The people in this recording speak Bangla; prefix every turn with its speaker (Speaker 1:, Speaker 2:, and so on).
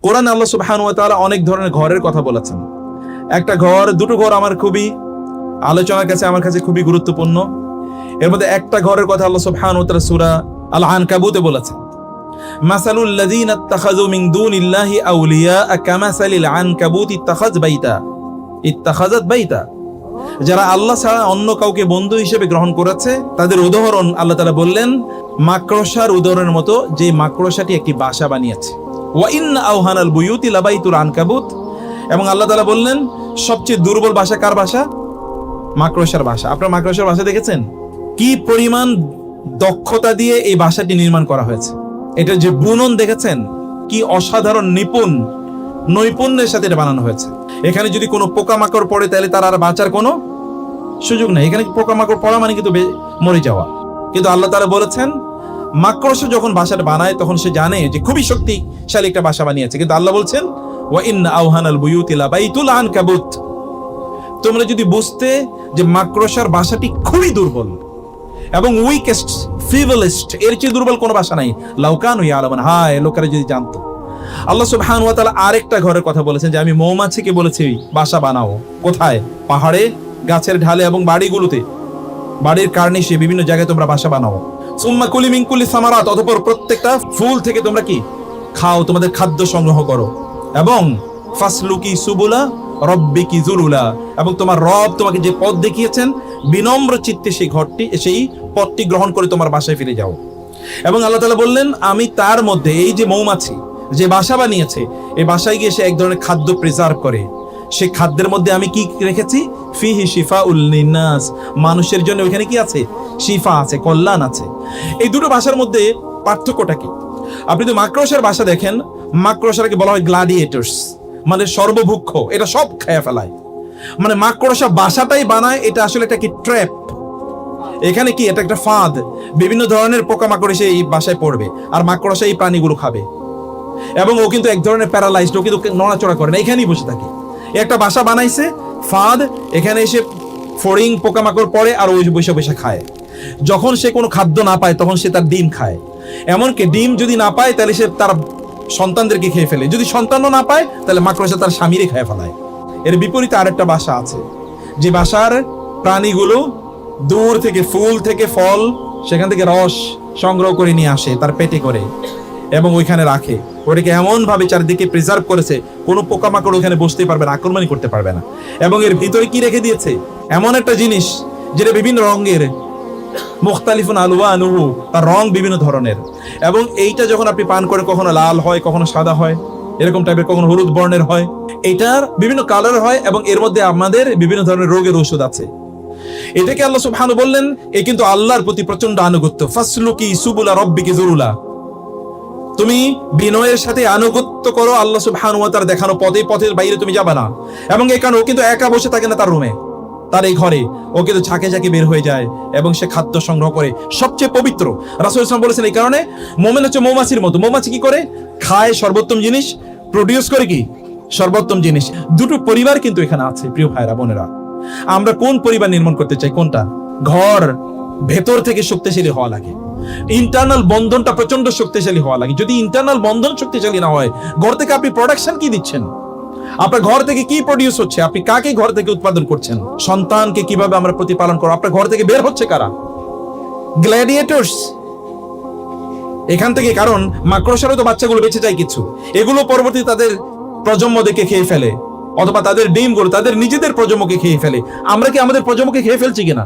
Speaker 1: কোরআনে আল্লাহ সুবহানাহু ওয়া তাআলা অনেক ধরনের ঘরের কথা বলেছেন। একটা ঘর, দুটো ঘর আমার খুবই আলোচনার কাছে আমার কাছে খুবই গুরুত্বপূর্ণ। এর মধ্যে একটা ঘরের কথা আল্লাহ সুবহানাহু ওয়া তাআলা সূরা আল আনকাবুতে বলেছেন, মাসালুল লাযীনা ইত্তাখাযু মিন দুনিল্লাহি আউলিয়া কামাসালিল আনকাবুতি ইত্তাখাযাত বাইতা। যারা আল্লাহ ছাড়া অন্য কাউকে বন্ধু হিসেবে গ্রহণ করেছে তাদের উদাহরণ আল্লাহ তাআলা বললেন মাকড়সার উদাহরণের মতো, যে মাকড়সাটি একটি বাসা বানিয়েছে। ওয়া ইন্না আওহানাল বুয়ুতি লাবাইতুল আনকাবুত। এবং আল্লাহ তাআলা বললেন সবচেয়ে দুর্বল বাসা কার বাসা? মাকড়সার বাসা। আপনারা মাকড়সার বাসা দেখেছেন? কি পরিমাণ দক্ষতা দিয়ে এই বাসাটি নির্মাণ করা হয়েছে। এটা যে বুনন দেখেছেন, কি অসাধারণ নৈপুণ্যের সাথে এটা বানানো হয়েছে। এখানে যদি কোনো পোকামাকড় পড়ে তাহলে তার আর বাঁচার কোনো সুযোগ নেই। এখানে পোকামাকড় পড়া মানে কিন্তু মরে যাওয়া। কিন্তু আল্লাহ তাআলা বলেছেন মাকড়সা যখন বাসাটা বানায় তখন সে জানে যে খুবই শক্তিশালী একটা বাসা বানিয়েছে। কিন্তু আল্লাহ বলছেন ওয়া ইন্না আওহানাল বুয়ুতি লাবাইতুল আনকাবুত। তোমরা যদি বুঝতে যে মাকড়সার বাসাটি খুবই দুর্বল এবং উইকেস্ট, ফিবলেস্ট, এর চেয়ে দুর্বল কোনো বাসা নাই। লাউকানু ইয়ালামুন, হায় লোকেরা যদি জানতো। আল্লাহ সুবহানাহু ওয়া তাআলা আরেকটা ঘরের কথা বলেছেন যে আমি মৌমাছিকে বলেছি বাসা বানাও। কোথায়? পাহাড়ে, গাছের ঢালে এবং বাড়িগুলোতে, বাড়ির কার্নিশে, বিভিন্ন জায়গায় তোমরা বাসা বানাও। সুম্মা কুলি মিন কুল্লি সামারাত, অতঃপর প্রত্যেকটা ফুল থেকে তোমরা কি খাও, তোমাদের খাদ্য সংগ্রহ করো। এবং ফাসলুকি সুবুলা রব্বিকি যুলুলা, এবং তোমার রব তোমাকে যে পথ দেখিয়েছেন বিনম্র চিত্তে সেই পথটি গ্রহণ করে তোমার বাসায় ফিরে যাও। এবং আল্লাহ তাআলা বললেন আমি তার মধ্যে, এই যে মৌমাছি যে বাসা বানিয়েছে, এই বাসায় গিয়ে সে এক ধরনের খাদ্য প্রিজার্ভ করে। সেই খাদ্যের মধ্যে আমি কি রেখেছি? ফিহি শিফাউল লিন্নাস, মানুষের জন্য ওইখানে কি আছে? শিফা আছে, কল্যাণ আছে। এই দুটো ভাষার মধ্যে পার্থক্যটা কি? আপনি যদি মাকড়সার ভাষা দেখেন, মাকড়সাকে বলা হয় গ্লাডিয়েটরস, মানে সর্বভুক্ষ, এটা সব খেয়ে ফেলায়। মানে মাকড়সা বাসাটাই বানায়, এটা আসলে একটা কি ট্র্যাপ। এখানে কি এটা একটা ফাঁদ, বিভিন্ন ধরনের পোকামাকড় এসে এই বাসায় পড়বে আর মাকড়সা এই প্রাণীগুলো খাবে। এবং ও কিন্তু এক ধরনের প্যারালাইজড, ও কিন্তু নড়াচড়া করে না, এখানেই বসে থাকে। একটা বাসা বানাইছে ফাঁদ, এখানে এসে ফড়িং পোকামাকড় পড়ে আর ওই বসে বসে খায়। যখন সে কোনো খাদ্য না পায় তখন সে তার ডিম খায়। এমনকি ডিম যদি না পায় তাহলে সে তার সন্তানদেরকে খেয়ে ফেলে। যদি সন্তানও না পায় তাহলে মাকড়সা তার স্বামীরে খেয়ে ফেলায়। এর বিপরীতে আরেকটা বাসা আছে, যে বাসার প্রাণীগুলো দূর থেকে ফুল থেকে ফল, সেখান থেকে রস সংগ্রহ করে নিয়ে আসে তার পেটে করে এবং ওইখানে রাখে। ওটাকে এমন ভাবে চারিদিকে প্রিজার্ভ করেছে কোনো পোকামাকড় ওখানে বসতে পারবে না, আক্রমণই করতে পারবে না। এবং এর ভিতরে কি রেখে দিয়েছে? এমন একটা জিনিস যেটা বিভিন্ন রঙের, মুখতালিফুন আলওয়ানুহু, তার রং বিভিন্ন ধরনের। এবং এইটা যখন আপনি পান করে কখনো লাল হয়, কখনো সাদা হয়, এরকম টাইপের, কখনো হলুদ বর্ণের হয়। এটার বিভিন্ন কালার হয় এবং এর মধ্যে আমাদের বিভিন্ন ধরনের রোগের ওষুধ আছে। এটাকে আল্লাহ সুবহানাহু বললেন এ কিন্তু আল্লাহর প্রতি প্রচন্ড আনুগত্য। ফাসলুকি সুবুলা রব্বিকি যুলুলা, তুমি বিনয়ের সাথে আনুগত্য করো আল্লাহ সুবহানাহু ওয়া তাআলা দেখানো পথের বাইরে তুমি যাবে না। এবং এই কারণে ও কিন্তু একা বসে থাকে না তার রুমে, তার এই ঘরে, ও কিন্তু ঝাঁকে ঝাঁকে বের হয়ে যায় এবং সে খাদ্য সংগ্রহ করে সবচেয়ে পবিত্র। রাসূল সাল্লাল্লাহু আলাইহি ওয়াসাল্লাম বলেছেন এই কারণে মুমিন হচ্ছে মৌমাছির মতো। মৌমাছি কি করে? খায় সর্বোত্তম জিনিস, প্রডিউস করে কি সর্বোত্তম জিনিস। দুটো পরিবার কিন্তু এখানে আছে প্রিয় ভাইরা বোনেরা। আমরা কোন পরিবার নির্মাণ করতে চাই? কোনটা? ঘর ভেতর থেকে শক্তিশালী হওয়া লাগে, ইন্টারনাল বন্ধনটা প্রচন্ড শক্তিশালী হওয়া লাগে। যদি ইন্টারনাল বন্ধন শক্তিশালী না হয়, ঘর থেকে আপনি প্রোডাকশন কি দিচ্ছেন? আপনার ঘর থেকে কি প্রডিউস হচ্ছে? আপনি কাকে ঘর থেকে উৎপাদন করছেন? সন্তানকে কিভাবে আমরা প্রতিপালন করব? আপনার ঘর থেকে বের হচ্ছে কারা? গ্ল্যাডিয়েটরস এখান থেকে। কারণ মাকড়সারও তো বাচ্চাগুলো বেঁচে যায় কিছু, এগুলো পরবর্তীতে তাদের প্রজন্ম দেখে খেয়ে ফেলে, অথবা তাদের ডিমগুলো তাদের নিজেদের প্রজন্মকে খেয়ে ফেলে। আমরা কি আমাদের প্রজন্মকে খেয়ে ফেলছি কিনা?